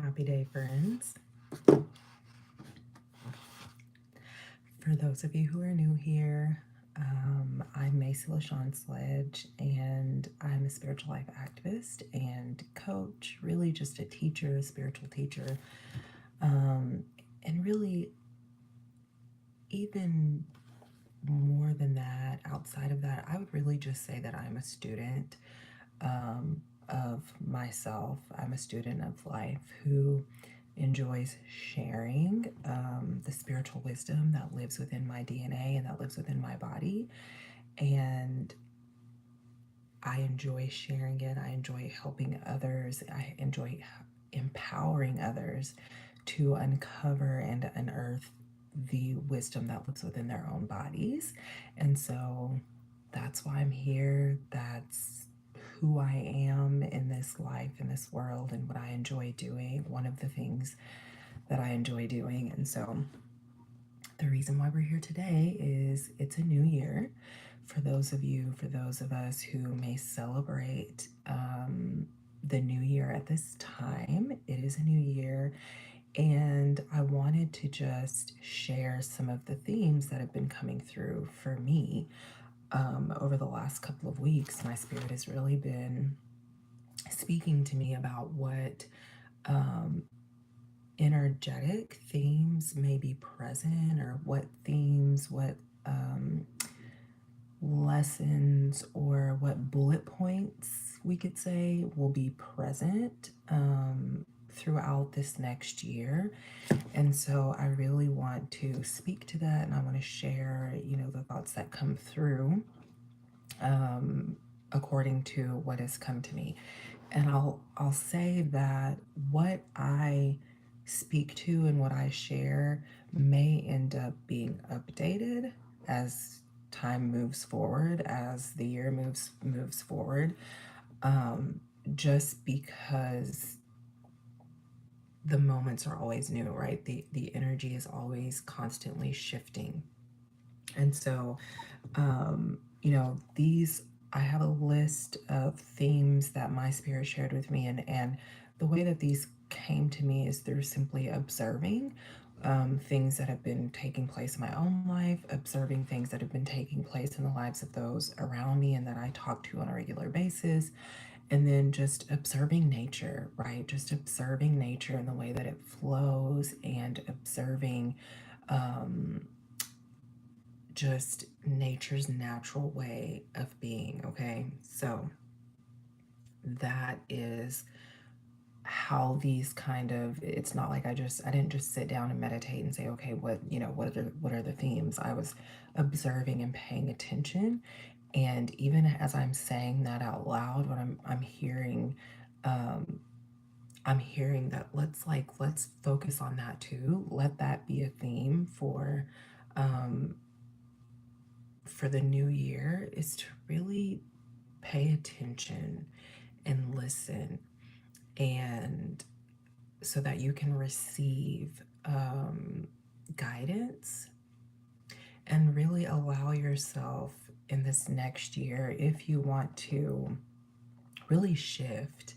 Happy day, friends. For those of you who are new here, I'm Macy LaShawn Sledge, and I'm a spiritual life activist and coach, really just a teacher, a spiritual teacher. And really, even more than that, outside of that, I would really just say that I'm a student of myself. I'm a student of life who enjoys sharing the spiritual wisdom that lives within my DNA and that lives within my body. And I enjoy sharing it. I enjoy helping others. I enjoy empowering others to uncover and unearth the wisdom that lives within their own bodies. And so that's why I'm here. That's who I am in this life, in this world, and what I enjoy doing. One of the things that I enjoy doing. And so the reason why we're here today is it's a new year. For those of us who may celebrate the new year at this time, it is a new year. And I wanted to just share some of the themes that have been coming through for me over the last couple of weeks. My spirit has really been speaking to me about what um, energetic themes may be present, or what themes, what lessons, or what bullet points we could say will be present throughout this next year. And so I really want to speak to that, and I want to share, the thoughts that come through according to what has come to me. And I'll say that what I speak to and what I share may end up being updated as time moves forward, as the year moves forward, just because the moments are always new, right? The energy is always constantly shifting. And so these, I have a list of themes that my spirit shared with me, and the way that these came to me is through simply observing things that have been taking place in my own life, observing things that have been taking place in the lives of those around me and that I talk to on a regular basis, and then just observing nature, right? Just observing nature in the way that it flows, and observing um, just nature's natural way of being. Okay, so that is how these kind of, it's not like I didn't just sit down and meditate and say, okay, what are the themes. I was observing and paying attention, and even as I'm saying that out loud, what I'm hearing, um I'm hearing that let's focus on that too. Let that be a theme um for the new year, is to really pay attention and listen, and so that you can receive guidance, and really allow yourself in this next year, if you want to really shift.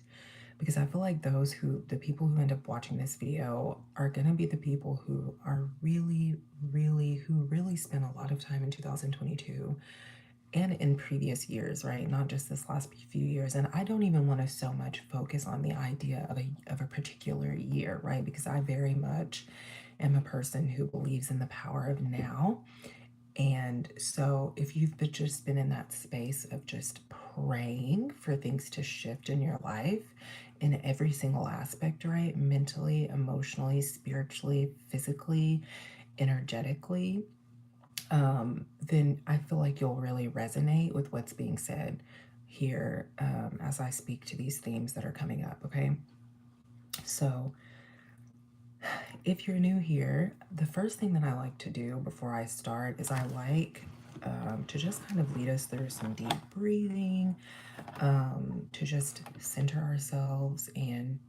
Because I feel like the people who end up watching this video are going to be the people who are who really spent a lot of time in 2022 and in previous years, right? Not just this last few years. And I don't even want to so much focus on the idea of a particular year, right? Because I very much am a person who believes in the power of now. And so if you've just been in that space of just praying for things to shift in your life in every single aspect, right? Mentally, emotionally, spiritually, physically, energetically, then I feel like you'll really resonate with what's being said here, as I speak to these themes that are coming up, okay? So, if you're new here, the first thing that I like to do before I start is I like to just kind of lead us through some deep breathing, to just center ourselves, and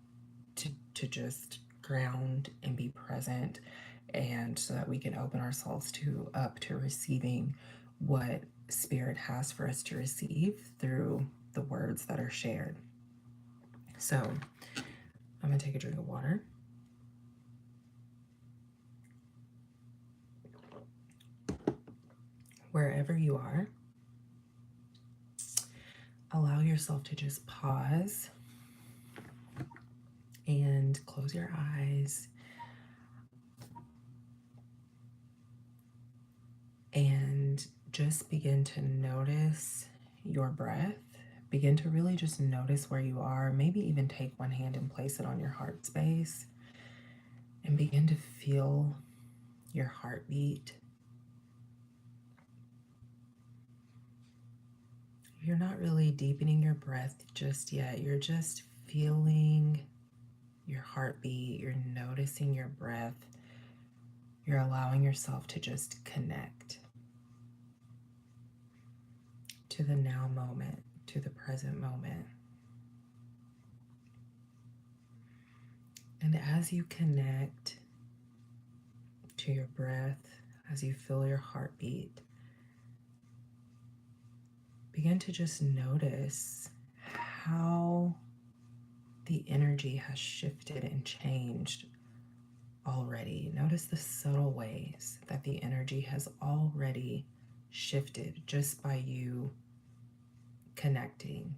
to just ground and be present, and so that we can open ourselves up to receiving what spirit has for us to receive through the words that are shared. So I'm gonna and take a drink of water. Wherever you are, allow yourself to just pause and close your eyes and just begin to notice your breath. Begin to really just notice where you are. Maybe even take one hand and place it on your heart space and begin to feel your heartbeat. You're not really deepening your breath just yet. You're just feeling your heartbeat. You're noticing your breath. You're allowing yourself to just connect to the now moment, to the present moment. And as you connect to your breath, as you feel your heartbeat, begin to just notice how the energy has shifted and changed already. Notice the subtle ways that the energy has already shifted just by you connecting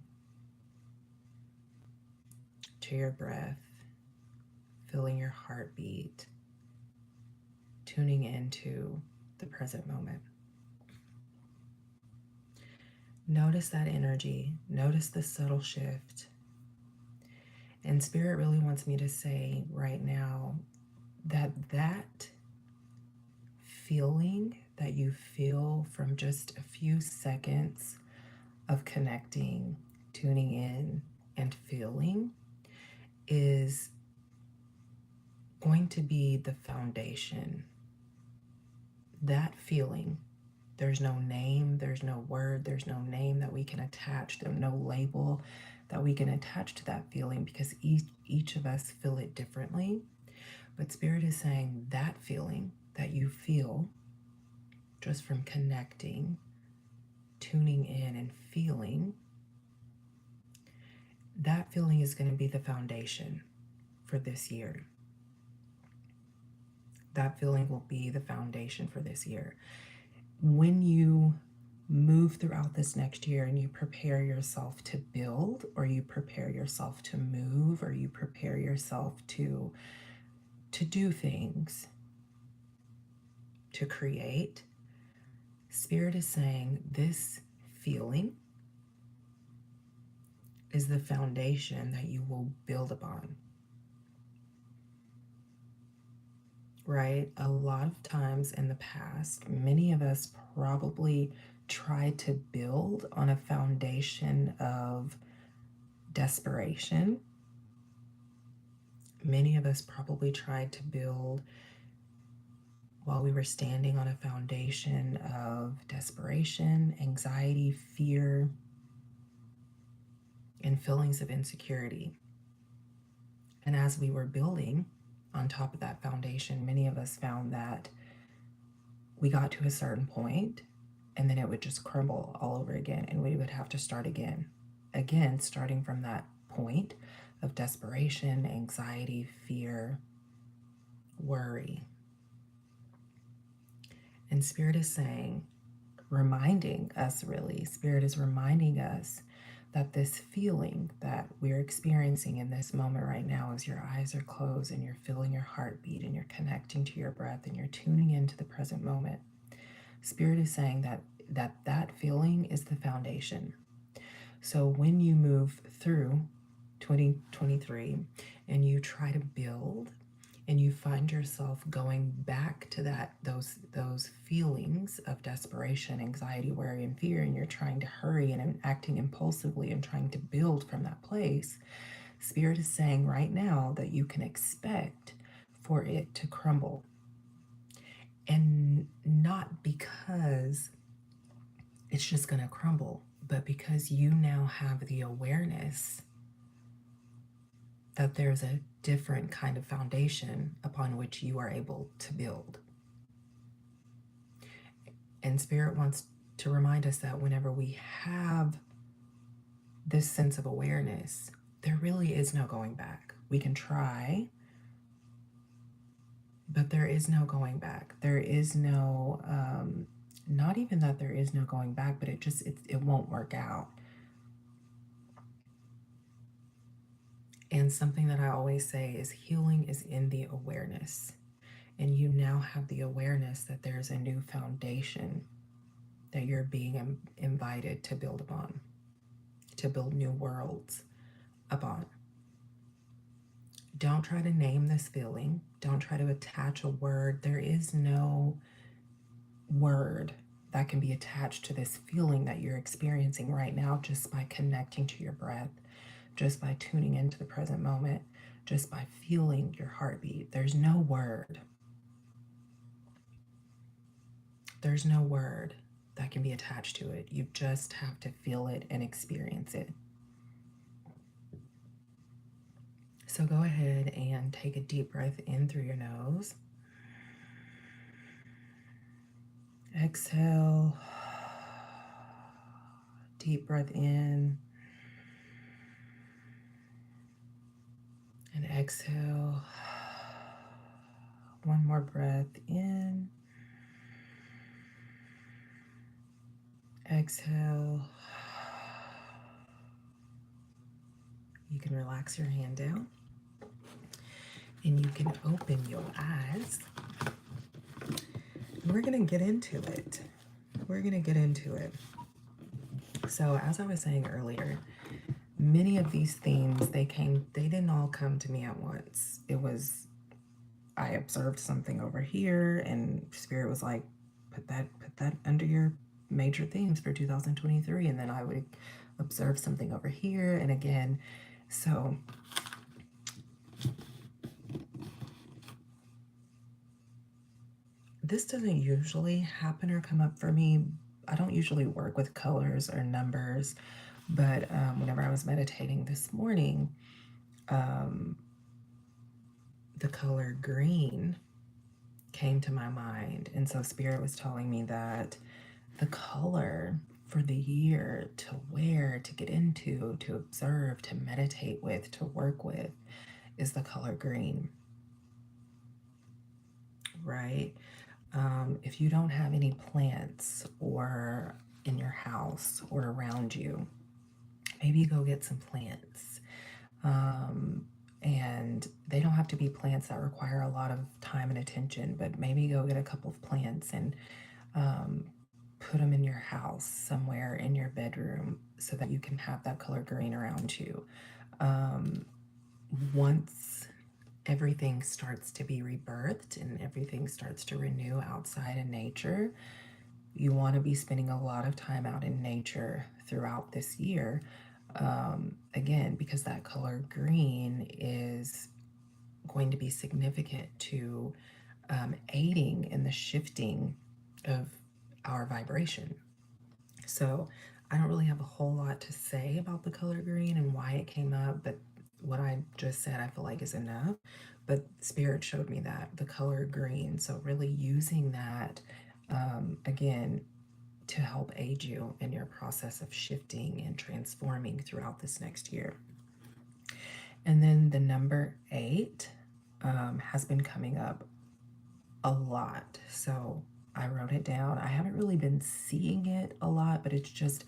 to your breath, feeling your heartbeat, tuning into the present moment. Notice that energy, notice the subtle shift. And Spirit really wants me to say right now that feeling that you feel from just a few seconds of connecting, tuning in, and feeling is going to be the foundation. That feeling, there's no name, there's no word, there's no name that we can attach, there's no label that we can attach to that feeling because each of us feel it differently. But Spirit is saying that feeling that you feel just from connecting, tuning in, and feeling, that feeling is going to be the foundation for this year. That feeling will be the foundation for this year. When you move throughout this next year and you prepare yourself to build, or you prepare yourself to move, or you prepare yourself to do things, to create, Spirit is saying this feeling is the foundation that you will build upon. Right? A lot of times in the past, many of us probably tried to build on a foundation of desperation. Many of us probably tried to build while we were standing on a foundation of desperation, anxiety, fear, and feelings of insecurity. And as we were building on top of that foundation, many of us found that we got to a certain point and then it would just crumble all over again and we would have to start again, starting from that point of desperation, anxiety, fear, worry. And Spirit is saying, reminding us really, Spirit is reminding us that this feeling that we're experiencing in this moment right now, as your eyes are closed and you're feeling your heartbeat and you're connecting to your breath and you're tuning into the present moment, Spirit is saying that feeling is the foundation. So when you move through 2023 and you try to build and you find yourself going back to those feelings of desperation, anxiety, worry, and fear, and you're trying to hurry and acting impulsively and trying to build from that place, Spirit is saying right now that you can expect for it to crumble. And not because it's just going to crumble, but because you now have the awareness that there's a different kind of foundation upon which you are able to build. And Spirit wants to remind us that whenever we have this sense of awareness, there really is no going back. We can try, but there is no going back. There is no, not even that there is no going back, but it won't work out. And something that I always say is healing is in the awareness. And you now have the awareness that there's a new foundation that you're being invited to build upon, to build new worlds upon. Don't try to name this feeling. Don't try to attach a word. There is no word that can be attached to this feeling that you're experiencing right now just by connecting to your breath, just by tuning into the present moment, just by feeling your heartbeat. There's no word. There's no word that can be attached to it. You just have to feel it and experience it. So go ahead and take a deep breath in through your nose. Exhale. Deep breath in. And exhale. One more breath in. Exhale. You can relax your hand down and you can open your eyes. We're going to get into it. So as I was saying earlier, many of these themes, they didn't all come to me at once. It was, I observed something over here and Spirit was like, put that under your major themes for 2023. And then I would observe something over here and again. So this doesn't usually happen or come up for me. I don't usually work with colors or numbers, but whenever I was meditating this morning, the color green came to my mind. And so Spirit was telling me that the color for the year to wear, to get into, to observe, to meditate with, to work with is the color green, right? If you don't have any plants or in your house or around you, maybe go get some plants. And they don't have to be plants that require a lot of time and attention, but maybe go get a couple of plants and put them in your house somewhere in your bedroom so that you can have that color green around you. Once everything starts to be rebirthed and everything starts to renew outside in nature, you want to be spending a lot of time out in nature throughout this year. Again, because that color green is going to be significant to aiding in the shifting of our vibration. So I don't really have a whole lot to say about the color green and why it came up, but what I just said I feel like is enough. But Spirit showed me that the color green, so really using that again to help aid you in your process of shifting and transforming throughout this next year. And then the number 8 has been coming up a lot. So I wrote it down. I haven't really been seeing it a lot, but it's just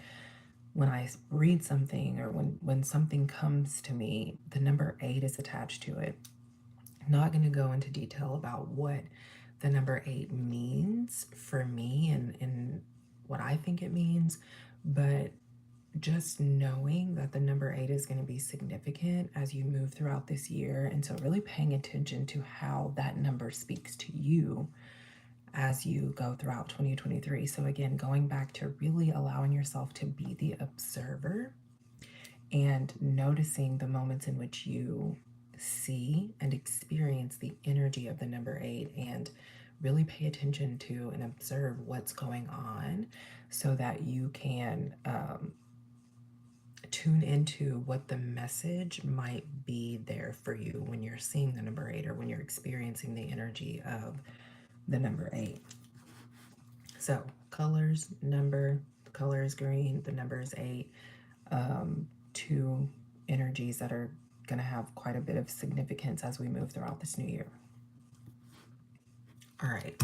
when I read something or when something comes to me, the number 8 is attached to it. I'm not going to go into detail about what the number 8 means for me and what I think it means, but just knowing that the number 8 is going to be significant as you move throughout this year. And so really paying attention to how that number speaks to you as you go throughout 2023. So again, going back to really allowing yourself to be the observer and noticing the moments in which you see and experience the energy of the number 8 and really pay attention to and observe what's going on so that you can tune into what the message might be there for you when you're seeing the number 8 or when you're experiencing the energy of the number 8. So colors, number, the color is green, the number is 8. Two energies that are going to have quite a bit of significance as we move throughout this new year. All right.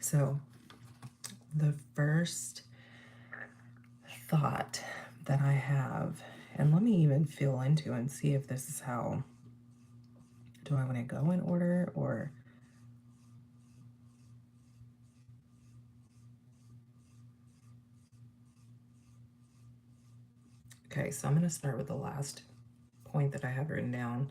So the first thought that I have, and let me even feel into and see if this is how, do I want to go in order or? Okay, so I'm going to start with the last point that I have written down.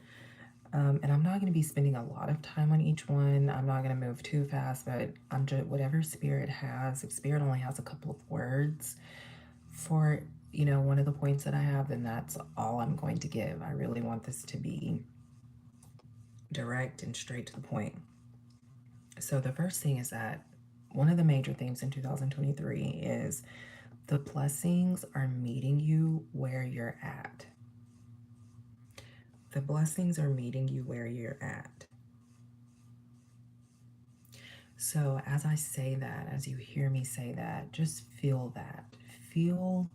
And I'm not going to be spending a lot of time on each one. I'm not going to move too fast, but I'm just, whatever Spirit has, if Spirit only has a couple of words for, one of the points that I have, then that's all I'm going to give. I really want this to be direct and straight to the point. So the first thing is that one of the major themes in 2023 is the blessings are meeting you where you're at. The blessings are meeting you where you're at. So as I say that, as you hear me say that, just feel that. Feel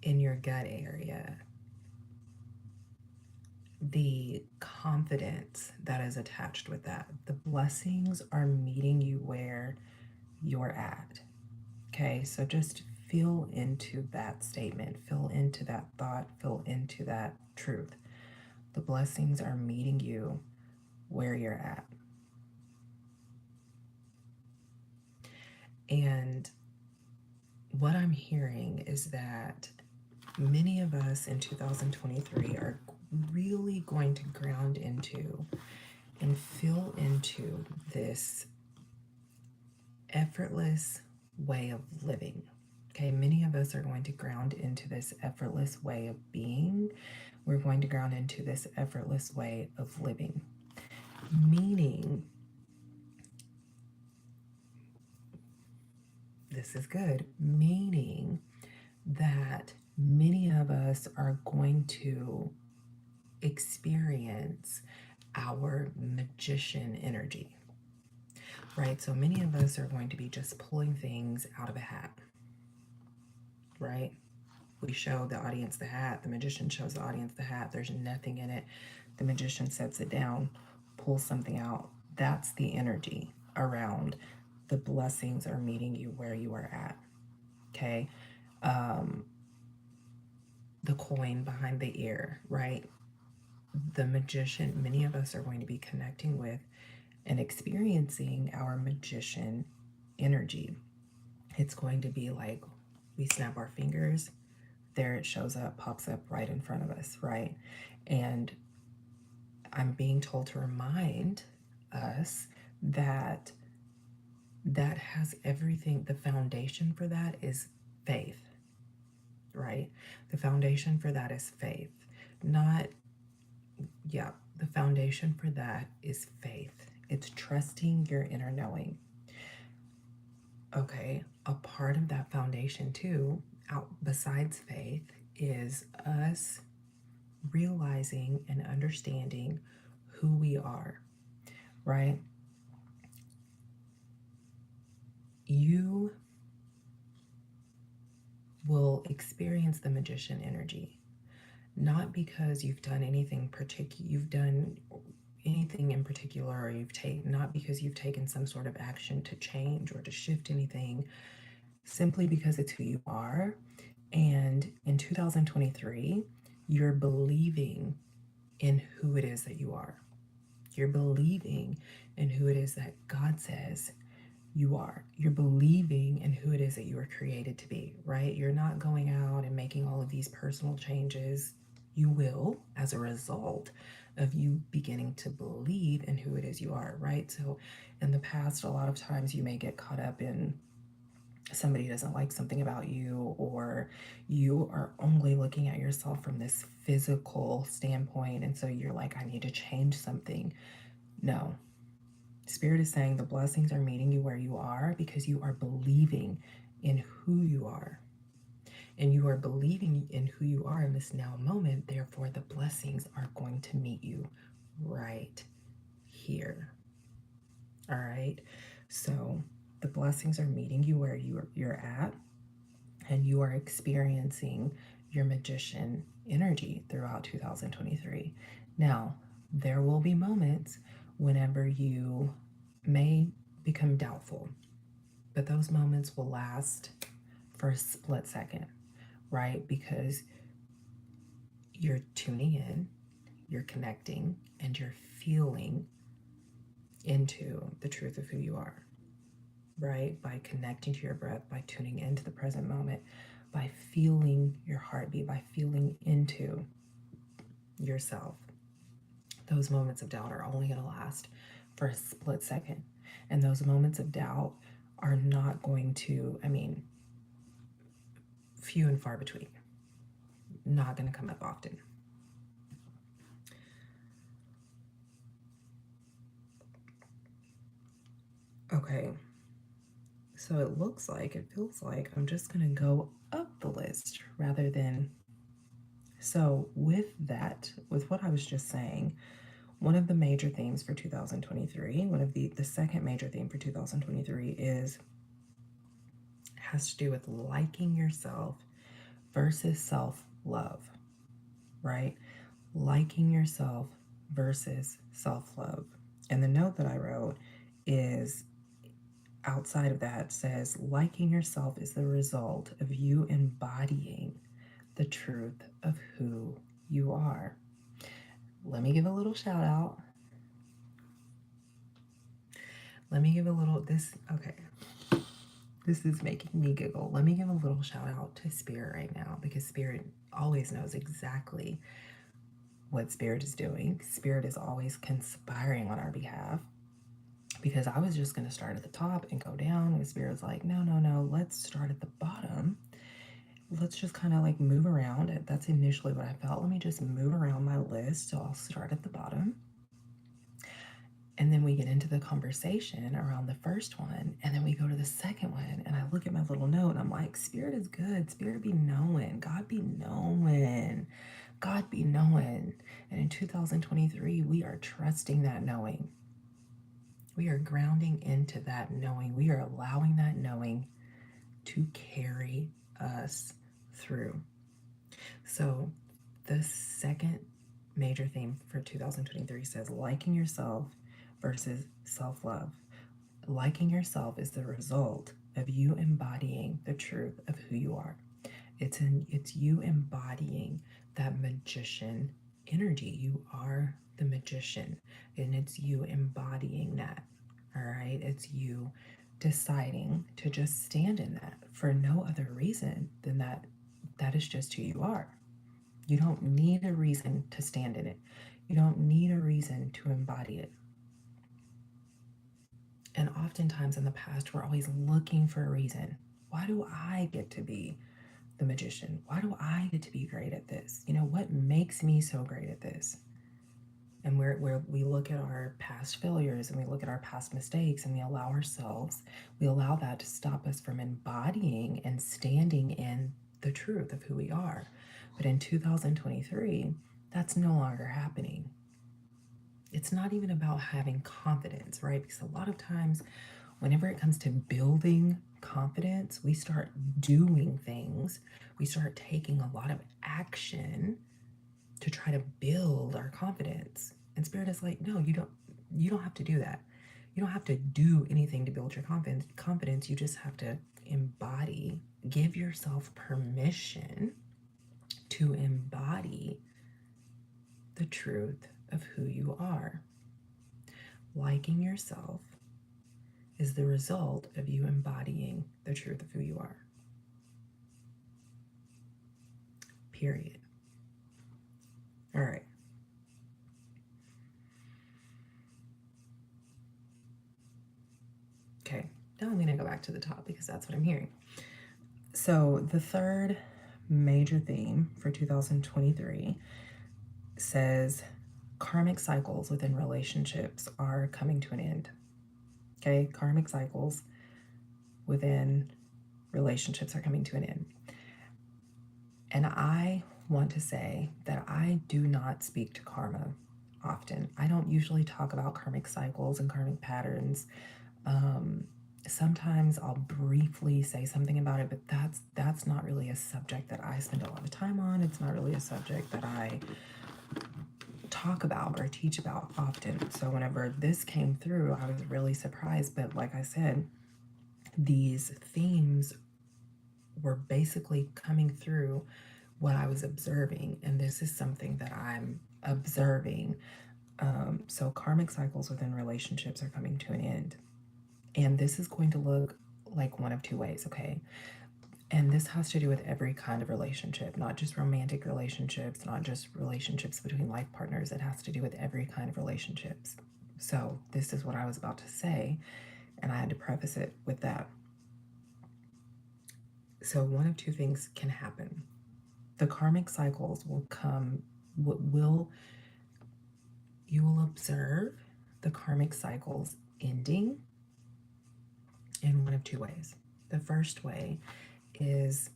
in your gut area the confidence that is attached with that. The blessings are meeting you where you're at. Okay, so just feel into that statement, feel into that thought, feel into that truth. The blessings are meeting you where you're at. And what I'm hearing is that many of us in 2023 are really going to ground into and feel into this effortless way of living. Okay, many of us are going to ground into this effortless way of being. We're going to ground into this effortless way of living. Meaning, this is good, meaning that many of us are going to experience our magician energy, right? So many of us are going to be just pulling things out of a hat, right? We show the audience the hat, the magician shows the audience the hat, there's nothing in it. The magician sets it down, pulls something out. That's the energy around the blessings are meeting you where you are at. Okay. The coin behind the ear, right? The magician, many of us are going to be connecting with and experiencing our magician energy. It's going to be like we snap our fingers, there it shows up, pops up right in front of us, right? And I'm being told to remind us that that has everything. The foundation for that is faith, right? The foundation for that is faith. The foundation for that is faith. It's trusting your inner knowing. Okay, a part of that foundation too, out besides faith, is us realizing and understanding who we are, right? You will experience the magician energy, not because you've done anything in particular, or not because you've taken some sort of action to change or to shift anything, simply because it's who you are. And in 2023, you're believing in who it is that you are. You're believing in who it is that God says you are. You're believing in who it is that you were created to be, right? You're not going out and making all of these personal changes. You will as a result of you beginning to believe in who it is you are, right? So in the past, a lot of times you may get caught up in somebody doesn't like something about you, or you are only looking at yourself from this physical standpoint. And so you're like, I need to change something. No. Spirit is saying the blessings are meeting you where you are because you are believing in who you are. And you are believing in who you are in this now moment. Therefore, the blessings are going to meet you right here. All right. So The blessings are meeting you where you're at, and you are experiencing your magician energy throughout 2023. Now, there will be moments whenever you may become doubtful, but those moments will last for a split second, right? Because you're tuning in, you're connecting, and you're feeling into the truth of who you are, right? By connecting to your breath, by tuning into the present moment, by feeling your heartbeat, by feeling into yourself. Those moments of doubt are only going to last for a split second. And those moments of doubt are not going to, few and far between, not going to come up often. Okay, so it feels like I'm just going to go up the list rather than. So, with what I was just saying, one of the major themes for 2023, one of the second major theme for 2023 has to do with liking yourself versus self-love, right? Liking yourself versus self-love. And the note that I wrote is outside of that says liking yourself is the result of you embodying the truth of who you are. Let me give a little shout out. Let me give a little okay. This is making me giggle. Let me give a little shout out to Spirit right now, because Spirit always knows exactly what Spirit is doing. Spirit is always conspiring on our behalf, because I was just going to start at the top and go down, and Spirit's like, no, let's start at the bottom. Let's just kind of like move around. That's initially what I felt. Let me just move around my list. So I'll start at the bottom. And then we get into the conversation around the first one, and then we go to the second one, and I look at my little note, and I'm like, Spirit is good. Spirit be knowing. God be knowing. God be knowing. And in 2023, we are trusting that knowing. We are grounding into that knowing. We are allowing that knowing to carry us through. So the second major theme for 2023 says liking yourself versus self-love. Liking yourself is the result of you embodying the truth of who you are. It's you embodying that magician energy. You are the magician, and it's you embodying that. All right, it's you deciding to just stand in that for no other reason than that is just who you are. You don't need a reason to stand in it. You don't need a reason to embody it. And oftentimes in the past, we're always looking for a reason. Why do I get to be the magician? Why do I get to be great at this? What makes me so great at this? And where we look at our past failures and we look at our past mistakes, and we allow that to stop us from embodying and standing in the truth of who we are. But in 2023, that's no longer happening. It's not even about having confidence, right? Because a lot of times, whenever it comes to building confidence, we start doing things, we start taking a lot of action to try to build our confidence. And Spirit is like, no, you don't have to do that. You don't have to do anything to build your confidence. You just have to embody, give yourself permission to embody the truth of who you are. Liking yourself is the result of you embodying the truth of who you are. Period. All right. Okay, now I'm going to go back to the top because that's what I'm hearing. So the third major theme for 2023 says karmic cycles within relationships are coming to an end. Okay, karmic cycles within relationships are coming to an end. And I want to say that I do not speak to karma often. I don't usually talk about karmic cycles and karmic patterns Sometimes I'll briefly say something about it, but that's not really a subject that I spend a lot of time on. It's not really a subject that I talk about or teach about often. So whenever this came through, I was really surprised. But like I said, these themes were basically coming through what I was observing, and this is something that I'm observing. So karmic cycles within relationships are coming to an end, and this is going to look like one of two ways, okay? And this has to do with every kind of relationship, not just romantic relationships, not just relationships between life partners. It has to do with every kind of relationships. So, this is what I was about to say, and I had to preface it with that. So, one of two things can happen. The karmic cycles will come, you will observe the karmic cycles ending in one of two ways. The first way is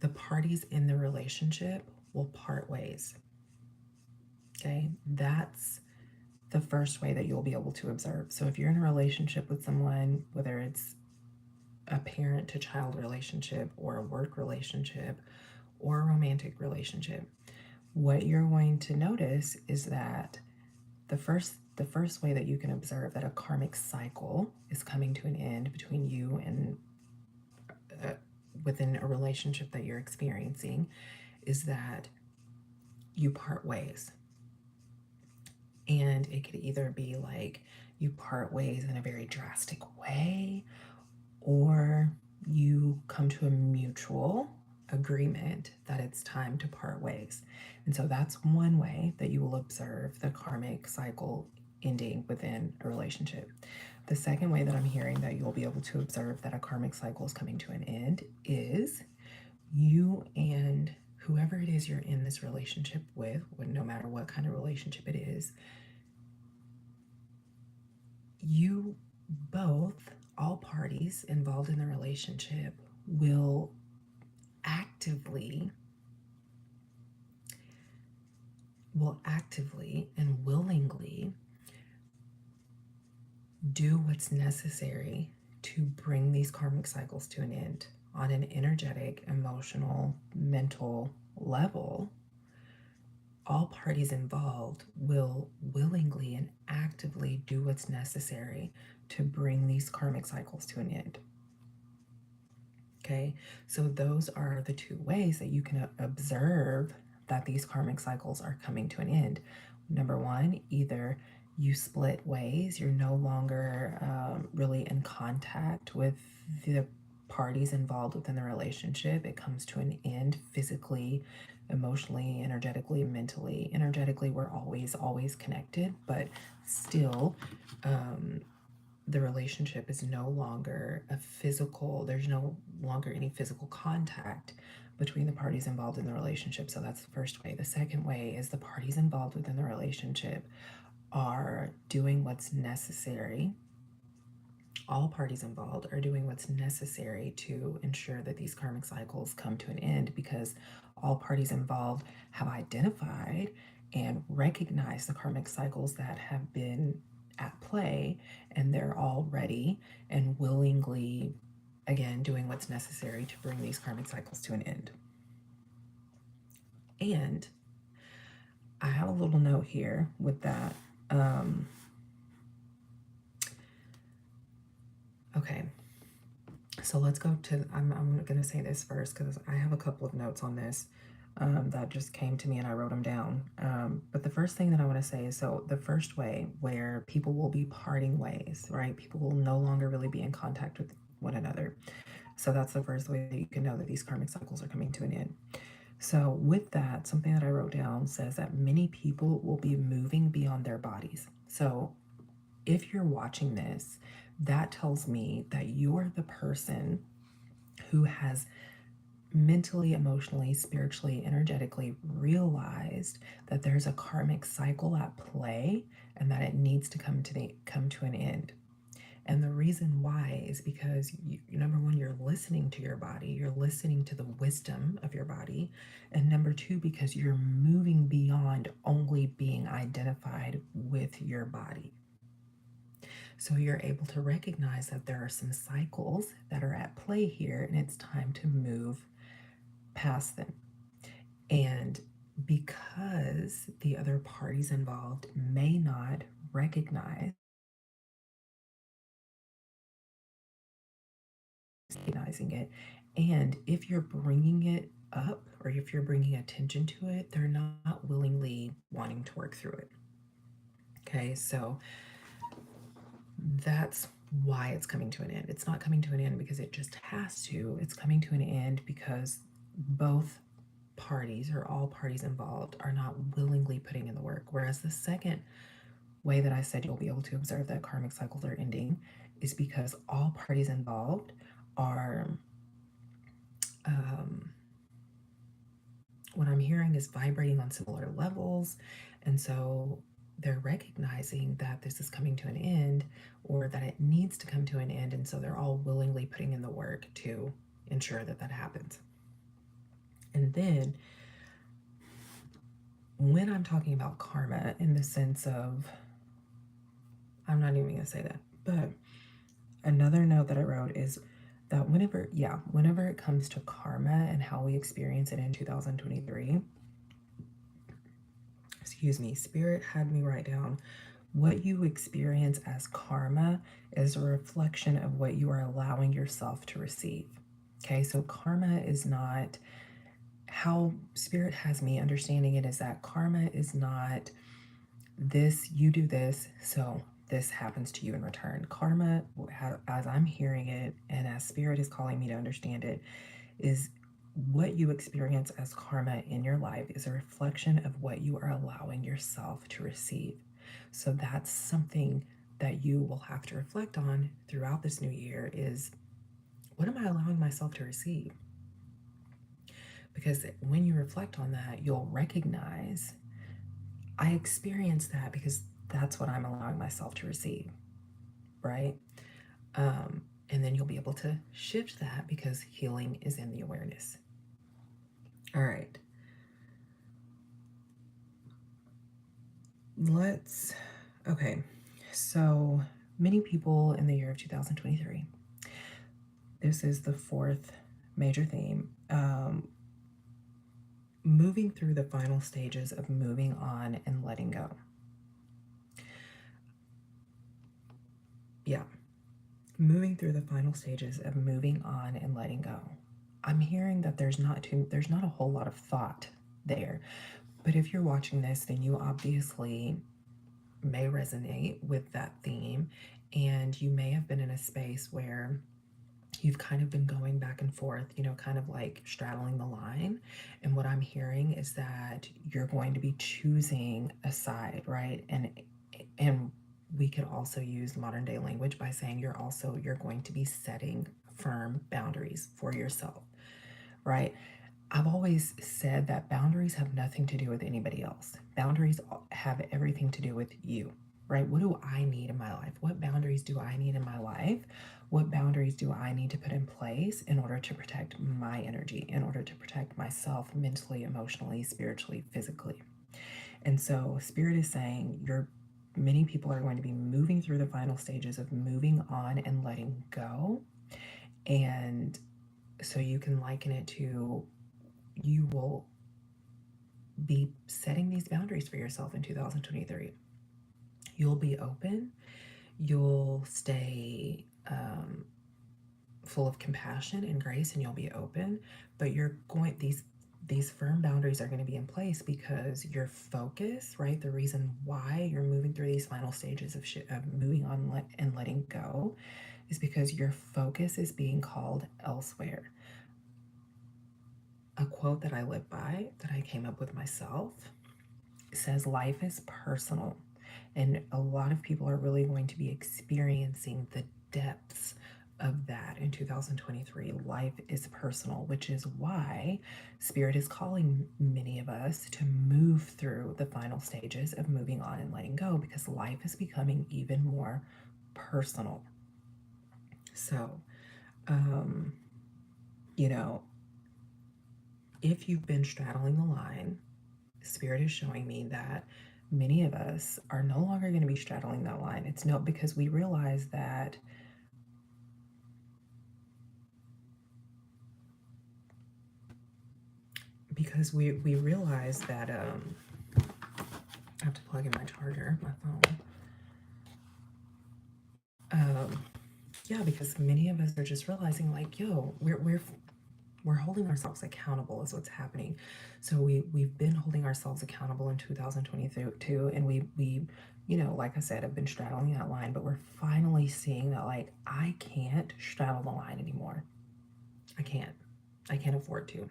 the parties in the relationship will part ways. Okay, that's the first way that you'll be able to observe. So if you're in a relationship with someone, whether it's a parent to child relationship or a work relationship or a romantic relationship, what you're going to notice is that the first way that you can observe that a karmic cycle is coming to an end between you and within a relationship that you're experiencing is that you part ways. And it could either be like you part ways in a very drastic way, or you come to a mutual agreement that it's time to part ways. And so that's one way that you will observe the karmic cycle ending within a relationship. The second way that I'm hearing that you'll be able to observe that a karmic cycle is coming to an end is you and whoever it is you're in this relationship with, no matter what kind of relationship it is, you both, all parties involved in the relationship, will actively and willingly do what's necessary to bring these karmic cycles to an end on an energetic, emotional, mental level. All parties involved will willingly and actively do what's necessary to bring these karmic cycles to an end. Okay, so those are the two ways that you can observe that these karmic cycles are coming to an end. Number one, either you split ways, you're no longer really in contact with the parties involved within the relationship. It comes to an end physically, emotionally, energetically, mentally. Energetically, we're always connected, but still, the relationship is no longer there's no longer any physical contact between the parties involved in the relationship. So that's the first way. The second way is the parties involved within the relationship are doing what's necessary. All parties involved are doing what's necessary to ensure that these karmic cycles come to an end, because all parties involved have identified and recognized the karmic cycles that have been at play, and they're all ready and willingly, again, doing what's necessary to bring these karmic cycles to an end. And I have a little note here with that. Okay, so let's go to, I'm going to say this first because I have a couple of notes on this that just came to me and I wrote them down. But the first thing that I want to say is, so the first way where people will be parting ways, right? People will no longer really be in contact with one another. So that's the first way that you can know that these karmic cycles are coming to an end. So with that, something that I wrote down says that many people will be moving beyond their bodies. So if you're watching this, that tells me that you're the person who has mentally, emotionally, spiritually, energetically realized that there's a karmic cycle at play and that it needs to come to an end. And the reason why is because number one, you're listening to your body, you're listening to the wisdom of your body, and number two, because you're moving beyond only being identified with your body. So you're able to recognize that there are some cycles that are at play here, and it's time to move past them. And because the other parties involved may not recognize recognizing it, and if you're bringing it up or if you're bringing attention to it, they're not willingly wanting to work through it. Okay, so that's why it's coming to an end. It's not coming to an end because it just has to. It's coming to an end because both parties or all parties involved are not willingly putting in the work. Whereas the second way that I said you'll be able to observe that karmic cycles are ending is because all parties involved are, um, what I'm hearing is vibrating on similar levels. And so they're recognizing that this is coming to an end or that it needs to come to an end. And so they're all willingly putting in the work to ensure that that happens. And then when I'm talking about karma in the sense of, I'm not even going to say that, but another note that I wrote is that whenever it comes to karma and how we experience it in 2023, excuse me, Spirit had me write down what you experience as karma is a reflection of what you are allowing yourself to receive. Okay, so karma is not how Spirit has me understanding it is that karma is not this, you do this, so this happens to you in return. Karma, as I'm hearing it and as Spirit is calling me to understand it, is what you experience as karma in your life is a reflection of what you are allowing yourself to receive. So that's something that you will have to reflect on throughout this new year is what am I allowing myself to receive? Because when you reflect on that, you'll recognize I experienced that because that's what I'm allowing myself to receive, right? And then you'll be able to shift that because healing is in the awareness. All right. Okay. So many people in the year of 2023, this is the fourth major theme. Moving through the final stages of moving on and letting go. Yeah. Moving through the final stages of moving on and letting go. I'm hearing that there's not a whole lot of thought there. But if you're watching this, then you obviously may resonate with that theme, and you may have been in a space where you've kind of been going back and forth, kind of like straddling the line. And what I'm hearing is that you're going to be choosing a side, right? And we could also use modern day language by saying you're going to be setting firm boundaries for yourself, right? I've always said that boundaries have nothing to do with anybody else. Boundaries have everything to do with you, right? What do I need in my life? What boundaries do I need in my life? What boundaries do I need to put in place in order to protect my energy, in order to protect myself mentally, emotionally, spiritually, physically? And so, Spirit is saying many people are going to be moving through the final stages of moving on and letting go. And so you can liken it to you will be setting these boundaries for yourself in 2023. You'll be open, you'll stay full of compassion and grace, and you'll be open, but these firm boundaries are going to be in place because your focus, right? The reason why you're moving through these final stages of moving on and letting go is because your focus is being called elsewhere. A quote that I live by that I came up with myself says life is personal, and a lot of people are really going to be experiencing the depths of that in 2023. Life is personal, which is why Spirit is calling many of us to move through the final stages of moving on and letting go because life is becoming even more personal. So, um, you know, if you've been straddling the line, Spirit is showing me that many of us are no longer going to be straddling that line. It's no, because we realize that we realize that I have to plug in my charger, my phone. Yeah, because many of us are just realizing like, yo, we're holding ourselves accountable is what's happening. So we've been holding ourselves accountable in 2022, and we like I said, have been straddling that line, but we're finally seeing that like I can't straddle the line anymore. I can't. I can't afford to.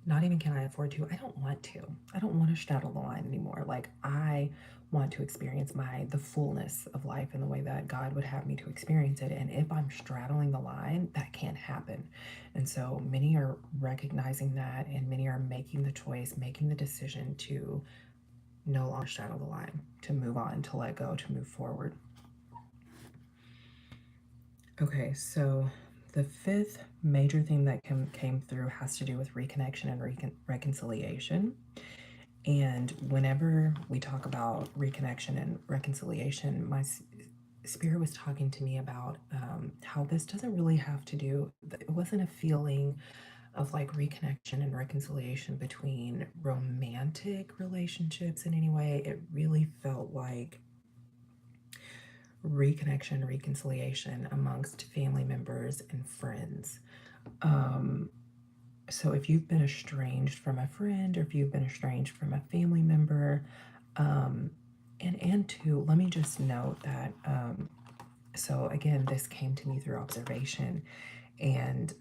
Not even can I afford to, I don't want to. I don't want to straddle the line anymore. Like I want to experience the fullness of life in the way that God would have me to experience it. And if I'm straddling the line, that can't happen. And so many are recognizing that, and many are making the choice, making the decision to no longer straddle the line, to move on, to let go, to move forward. Okay, so the fifth major theme that came through has to do with reconnection and reconciliation. And whenever we talk about reconnection and reconciliation, my spirit was talking to me about how this doesn't really have to do, it wasn't a feeling of like reconnection and reconciliation between romantic relationships in any way. It really felt like reconnection, reconciliation amongst family members and friends. So if you've been estranged from a friend, or if you've been estranged from a family member, and two, let me just note that so again, this came to me through observation, and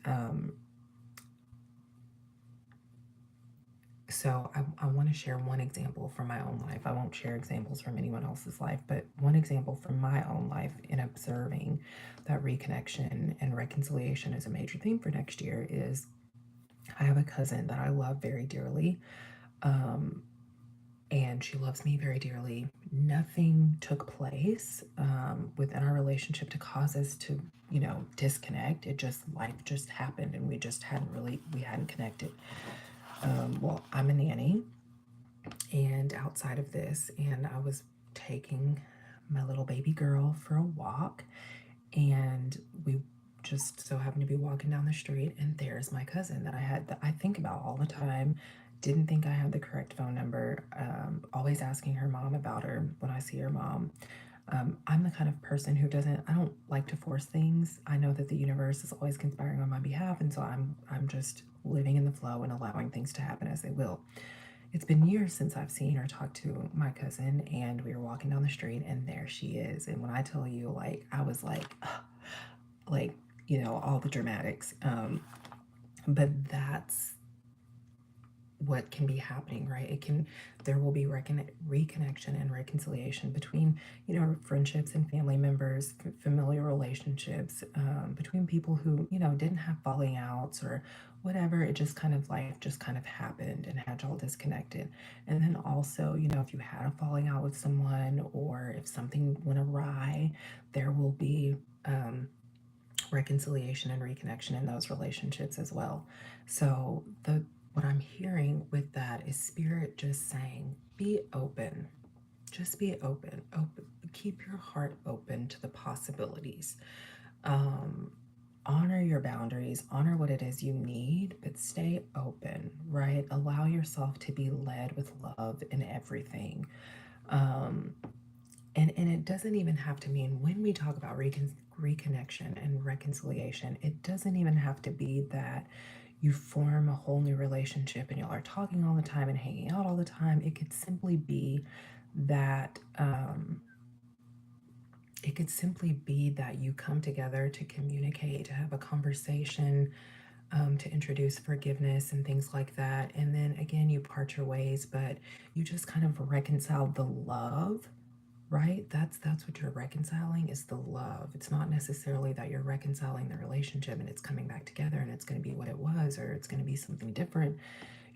so I want to share one example from my own life. I won't share examples from anyone else's life, but one example from my own life in observing that reconnection and reconciliation is a major theme for next year is I have a cousin that I love very dearly. And she loves me very dearly. Nothing took place within our relationship to cause us to, disconnect. It just, life just happened, and we hadn't connected. Well, I'm a nanny, and outside of this, and I was taking my little baby girl for a walk, and we just so happened to be walking down the street, and there's my cousin that I think about all the time. Didn't think I had the correct phone number. Always asking her mom about her when I see her mom. I'm the kind of person who I don't like to force things. I know that the universe is always conspiring on my behalf, and so I'm just living in the flow and allowing things to happen as they will. It's been years since I've seen or talked to my cousin, and we were walking down the street, and there she is. And when I tell you, like, I was like, all the dramatics. But that's what can be happening, right? There will be reconnection and reconciliation between, friendships and family members, familiar relationships, between people who, didn't have falling outs or whatever. It just kind of life just kind of happened and had y'all disconnected. And then also, if you had a falling out with someone, or if something went awry, there will be reconciliation and reconnection in those relationships as well. So what I'm hearing with that is spirit just saying, be open. Just be open. Keep your heart open to the possibilities. Honor your boundaries, honor what it is you need, but stay open, right? Allow yourself to be led with love in everything. And it doesn't even have to mean, when we talk about reconnection and reconciliation, it doesn't even have to be that you form a whole new relationship and y'all are talking all the time and hanging out all the time. It could simply be that you come together to communicate, to have a conversation, to introduce forgiveness and things like that. And then again, you part your ways, but you just kind of reconcile the love, right? That's what you're reconciling, is the love. It's not necessarily that you're reconciling the relationship and it's coming back together and it's going to be what it was, or it's going to be something different.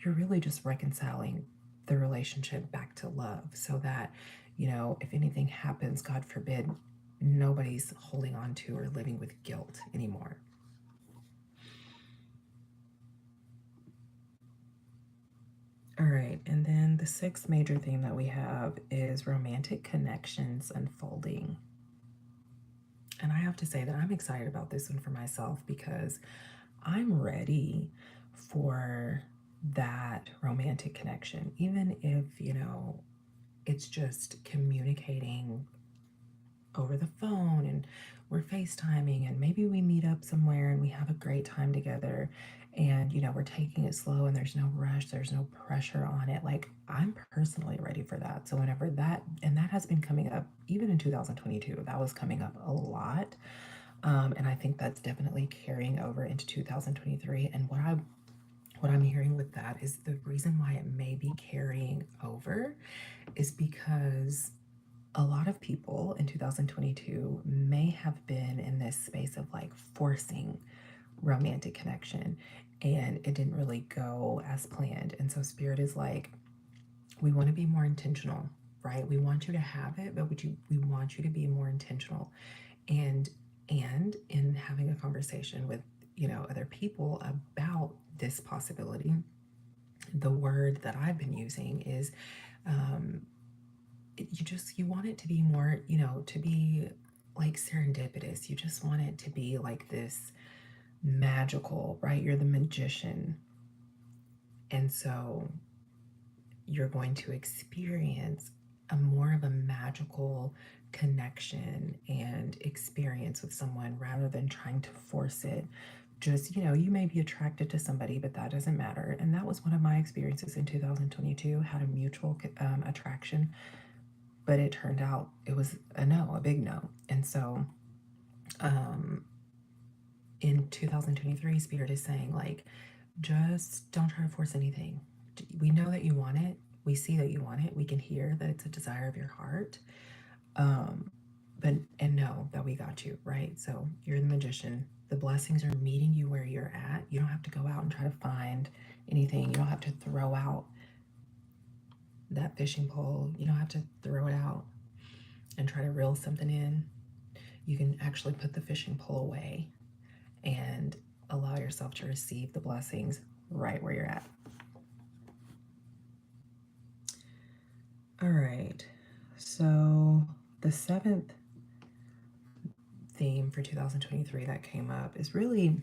You're really just reconciling the relationship back to love, so that, if anything happens, God forbid, nobody's holding on to or living with guilt anymore. All right, and then the sixth major theme that we have is romantic connections unfolding. And I have to say that I'm excited about this one for myself because I'm ready for that romantic connection, even if, it's just communicating over the phone and we're FaceTiming and maybe we meet up somewhere and we have a great time together and we're taking it slow and there's no rush, there's no pressure on it. Like I'm personally ready for that. So whenever that has been coming up even in 2022, that was coming up a lot. And I think that's definitely carrying over into 2023. And what I'm hearing with that is the reason why it may be carrying over is because a lot of people in 2022 may have been in this space of like forcing romantic connection and it didn't really go as planned. And so Spirit is like, we want to be more intentional, right? We want you to have it, but we want you to be more intentional. And in having a conversation with, other people about this possibility, the word that I've been using is um, you want it to be more, to be like serendipitous. You just want it to be like this magical, right? You're the magician. And so you're going to experience a more of a magical connection and experience with someone rather than trying to force it. Just, you may be attracted to somebody, but that doesn't matter. And that was one of my experiences in 2022, had a mutual attraction, but it turned out it was a no, a big no. And so um, in 2023, Spirit is saying, like, just don't try to force anything. We know that you want it. We see that you want it. We can hear that it's a desire of your heart. Um, and know that we got you, right? So you're the magician. The blessings are meeting you where you're at. You don't have to go out and try to find anything. You don't have to throw out that fishing pole. You don't have to throw it out and try to reel something in. You can actually put the fishing pole away and allow yourself to receive the blessings right where you're at. All right. So the seventh theme for 2023 that came up is really,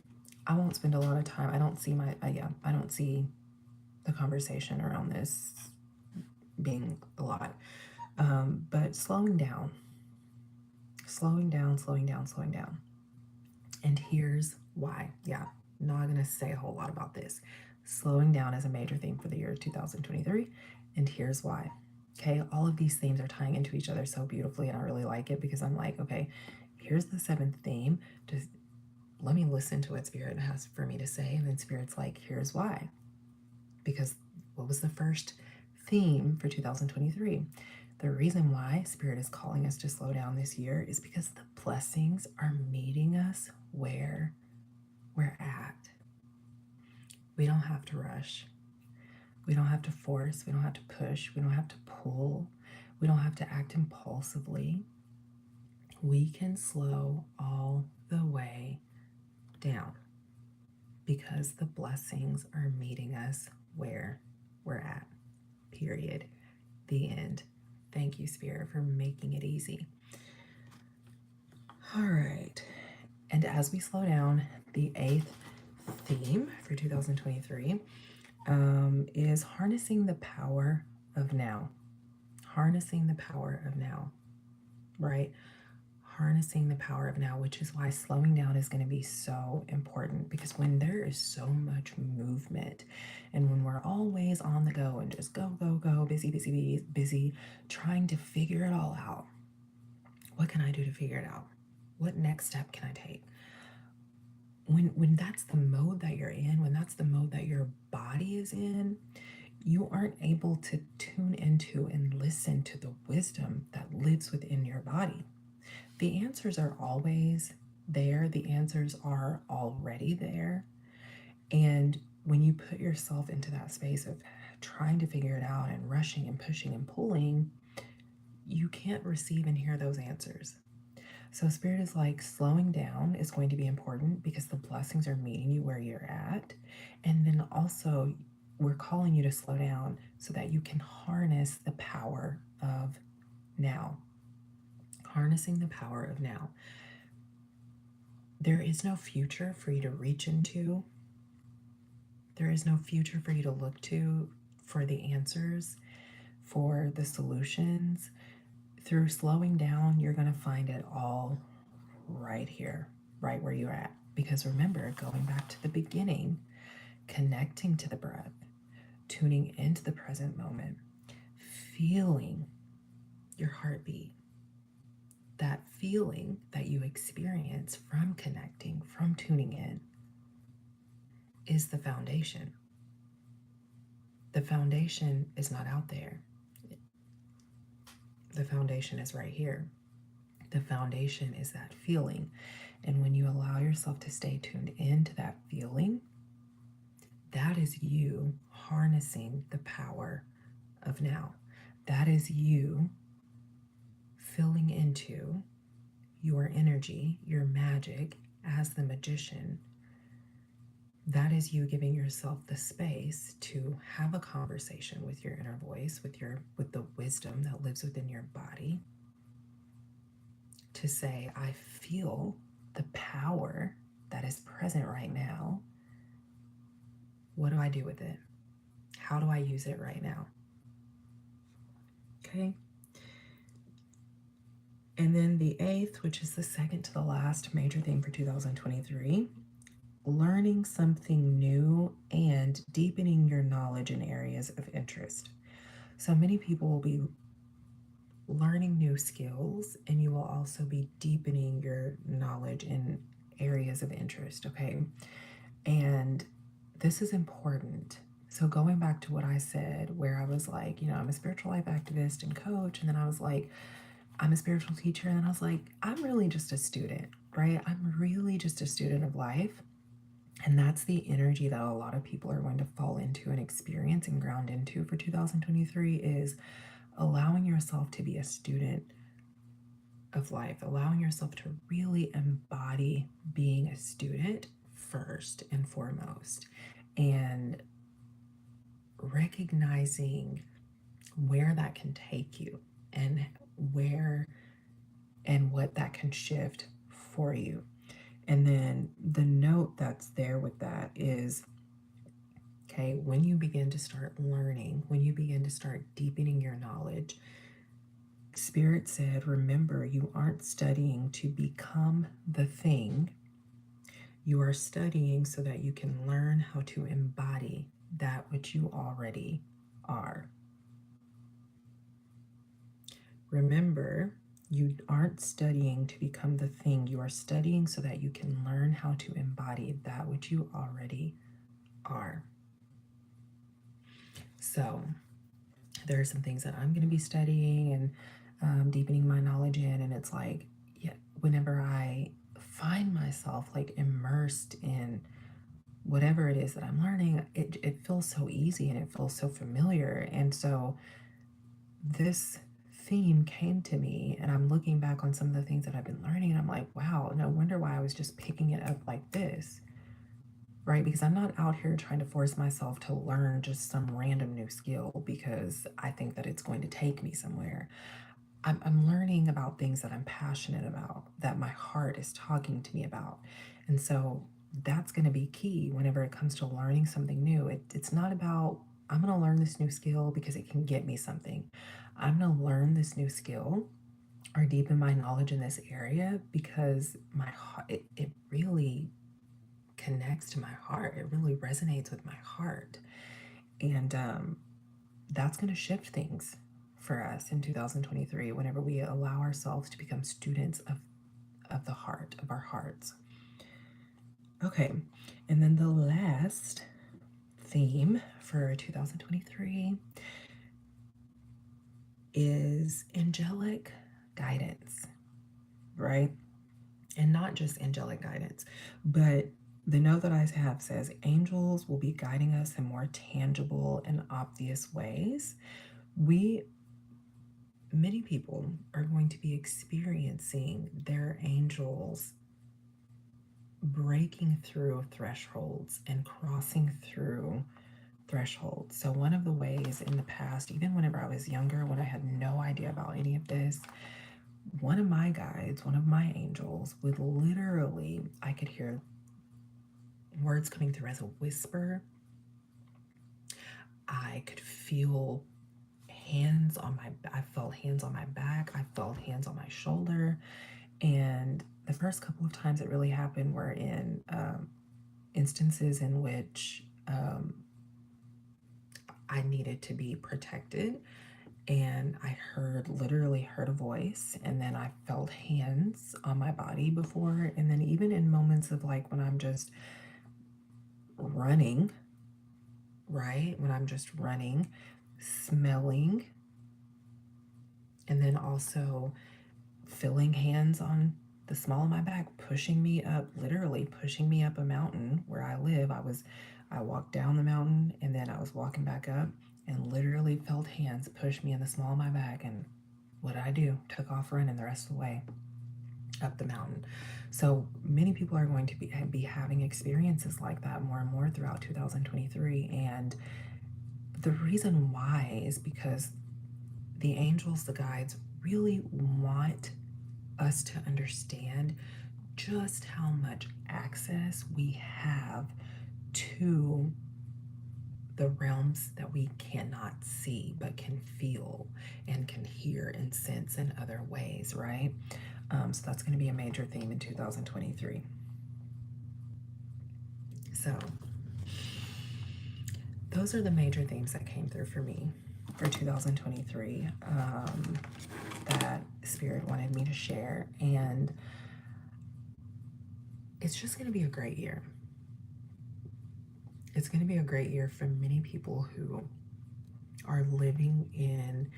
I won't spend a lot of time. I don't see I don't see the conversation around this being a lot. But slowing down, slowing down, slowing down, slowing down. And here's why. Yeah, not going to say a whole lot about this. Slowing down is a major theme for the year 2023. And here's why. Okay, all of these themes are tying into each other so beautifully, and I really like it because I'm like, okay, here's the seventh theme. Just let me listen to what Spirit has for me to say. And then Spirit's like, here's why. Because what was the first theme for 2023? The reason why Spirit is calling us to slow down this year is because the blessings are meeting us where we're at. We don't have to rush. We don't have to force. We don't have to push. We don't have to pull. We don't have to act impulsively. We can slow all the way down because the blessings are meeting us where we're at. Period. The end. Thank you, Spirit, for making it easy. All right. And as we slow down, the eighth theme for 2023 is harnessing the power of now. Harnessing the power of now, right? Harnessing the power of now, which is why slowing down is going to be so important, because when there is so much movement and when we're always on the go and just go, go, go, busy, busy, busy, busy, trying to figure it all out. What can I do to figure it out? What next step can I take? When that's the mode that you're in, when that's the mode that your body is in, you aren't able to tune into and listen to the wisdom that lives within your body. The answers are always there. The answers are already there. And when you put yourself into that space of trying to figure it out and rushing and pushing and pulling, you can't receive and hear those answers. So Spirit is like, slowing down is going to be important because the blessings are meeting you where you're at. And then also we're calling you to slow down so that you can harness the power of now. Harnessing the power of now. There is no future for you to reach into. There is no future for you to look to for the answers, for the solutions. Through slowing down, you're going to find it all right here, right where you're at. Because remember, going back to the beginning, connecting to the breath, tuning into the present moment, feeling your heartbeat, that feeling that you experience from connecting, from tuning in, is the foundation. The foundation is not out there. The foundation is right here. The foundation is that feeling. And when you allow yourself to stay tuned into that feeling, that is you harnessing the power of now. That is you filling into your energy, your magic as the magician. That is you giving yourself the space to have a conversation with your inner voice, with the wisdom that lives within your body, to say, I feel the power that is present right now. What do I do with it? How do I use it right now? Okay. And then the 8th, which is the second to the last major thing for 2023, learning something new and deepening your knowledge in areas of interest. So many people will be learning new skills, and you will also be deepening your knowledge in areas of interest, okay? And this is important. So going back to what I said, where I was like, I'm a spiritual life activist and coach, and then I was like, I'm a spiritual teacher, and then I was like, I'm really just a student, right? I'm really just a student of life. And that's the energy that a lot of people are going to fall into and experience and ground into for 2023, is allowing yourself to be a student of life, allowing yourself to really embody being a student first and foremost, and recognizing where that can take you and where and what that can shift for you. And then the note that's there with that is, okay, when you begin to start learning, when you begin to start deepening your knowledge, Spirit said, remember, you aren't studying to become the thing. You are studying so that you can learn how to embody that which you already are. Remember, you aren't studying to become the thing. You are studying so that you can learn how to embody that which you already are. So there are some things that I'm going to be studying and deepening my knowledge in. And it's like, yeah, whenever I find myself like immersed in whatever it is that I'm learning, it feels so easy and it feels so familiar. And so this theme came to me, and I'm looking back on some of the things that I've been learning, and I'm like, wow, no wonder why I was just picking it up like this, right? Because I'm not out here trying to force myself to learn just some random new skill because I think that it's going to take me somewhere. I'm learning about things that I'm passionate about, that my heart is talking to me about. And so that's going to be key whenever it comes to learning something new. It's not about, I'm going to learn this new skill because it can get me something. I'm going to learn this new skill or deepen my knowledge in this area because my heart, it really connects to my heart. It really resonates with my heart. And that's going to shift things for us in 2023 whenever we allow ourselves to become students of the heart, of our hearts. Okay, and then the last theme for 2023 is angelic guidance, right? And not just angelic guidance, but the note that I have says angels will be guiding us in more tangible and obvious ways. Many people are going to be experiencing their angels breaking through thresholds and crossing through threshold. So, one of the ways in the past, even whenever I was younger, when I had no idea about any of this, one of my guides, one of my angels, would literally, I could hear words coming through as a whisper. I could feel I felt hands on my back, I felt hands on my shoulder. And the first couple of times it really happened were in instances in which I needed to be protected. And I literally heard a voice, and then I felt hands on my body before. And then, even in moments of like when I'm just running, right? When I'm just running, smelling, and then also feeling hands on the small of my back, pushing me up, literally pushing me up a mountain where I live. I walked down the mountain and then I was walking back up and literally felt hands push me in the small of my back. And what did I do? Took off running the rest of the way up the mountain. So many people are going to be having experiences like that more and more throughout 2023. And the reason why is because the angels, the guides, really want us to understand just how much access we have to the realms that we cannot see but can feel and can hear and sense in other ways, right? So that's going to be a major theme in 2023. So those are the major themes that came through for me for 2023 that Spirit wanted me to share. And it's just going to be a great year. It's going to be a great year for many people who are living in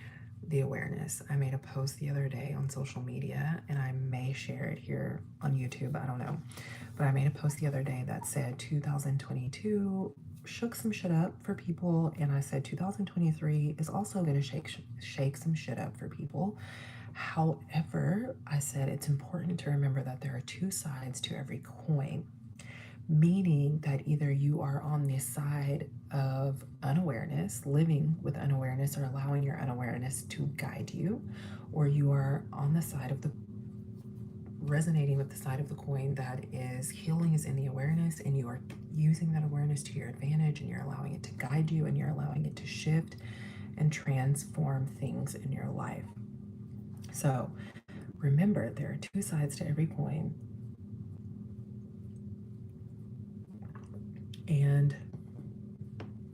the awareness. I made a post the other day on social media, and I may share it here on YouTube, I don't know. But I made a post the other day that said 2022 shook some shit up for people, and I said 2023 is also going to shake some shit up for people. However, I said it's important to remember that there are two sides to every coin, meaning that either you are on the side of unawareness, living with unawareness or allowing your unawareness to guide you, or you are on the side of the resonating with the side of the coin that is healing is in the awareness, and you are using that awareness to your advantage, and you're allowing it to guide you, and you're allowing it to shift and transform things in your life. So remember, there are two sides to every coin. And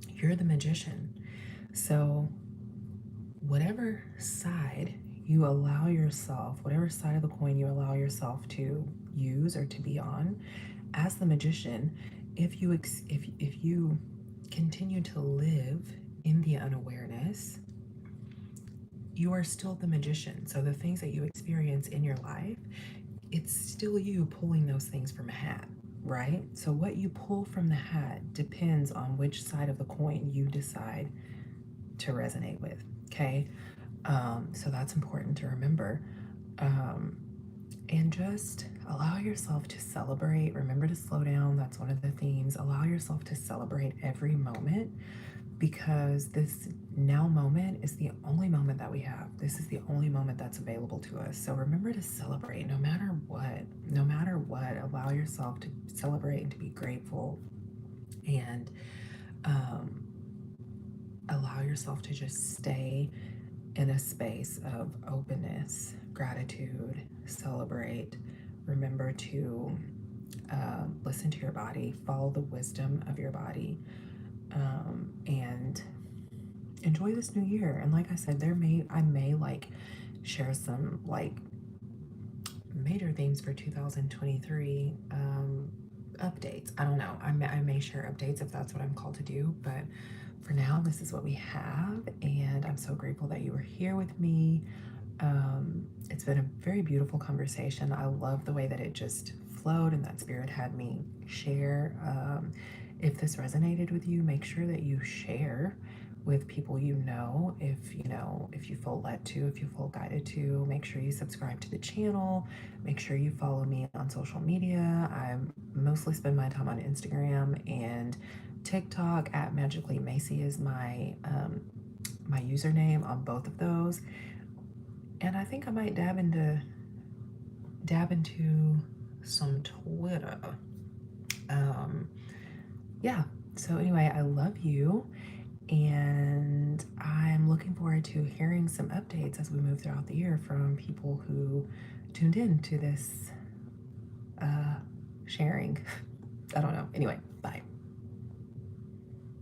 you're the magician. So whatever side you allow yourself, whatever side of the coin you allow yourself to use or to be on, as the magician, if you continue to live in the unawareness, you are still the magician. So the things that you experience in your life, it's still you pulling those things from a hat, right? So what you pull from the hat depends on which side of the coin you decide to resonate with. Okay. So that's important to remember. And just allow yourself to celebrate. Remember to slow down. That's one of the themes. Allow yourself to celebrate every moment, because this now moment is the only moment that we have. This is the only moment that's available to us. So remember to celebrate no matter what. No matter what, allow yourself to celebrate and to be grateful, and allow yourself to just stay in a space of openness, gratitude, celebrate. Remember to listen to your body, follow the wisdom of your body, and enjoy this new year. And like I said, I may like share some like major themes for 2023 updates. I don't know. I may share updates if that's what I'm called to do, but for now, this is what we have, and I'm so grateful that you were here with me. It's been a very beautiful conversation. I love the way that it just flowed and that Spirit had me share. If this resonated with you, make sure that you share with people you know. If you feel led to, if you feel guided to, make sure you subscribe to the channel. Make sure you follow me on social media. I mostly spend my time on Instagram, and TikTok at Magically Macy is my username on both of those. And I think I might dab into some Twitter. Um, yeah. So anyway, I love you, and I'm looking forward to hearing some updates as we move throughout the year from people who tuned in to this sharing. I don't know. Anyway, bye.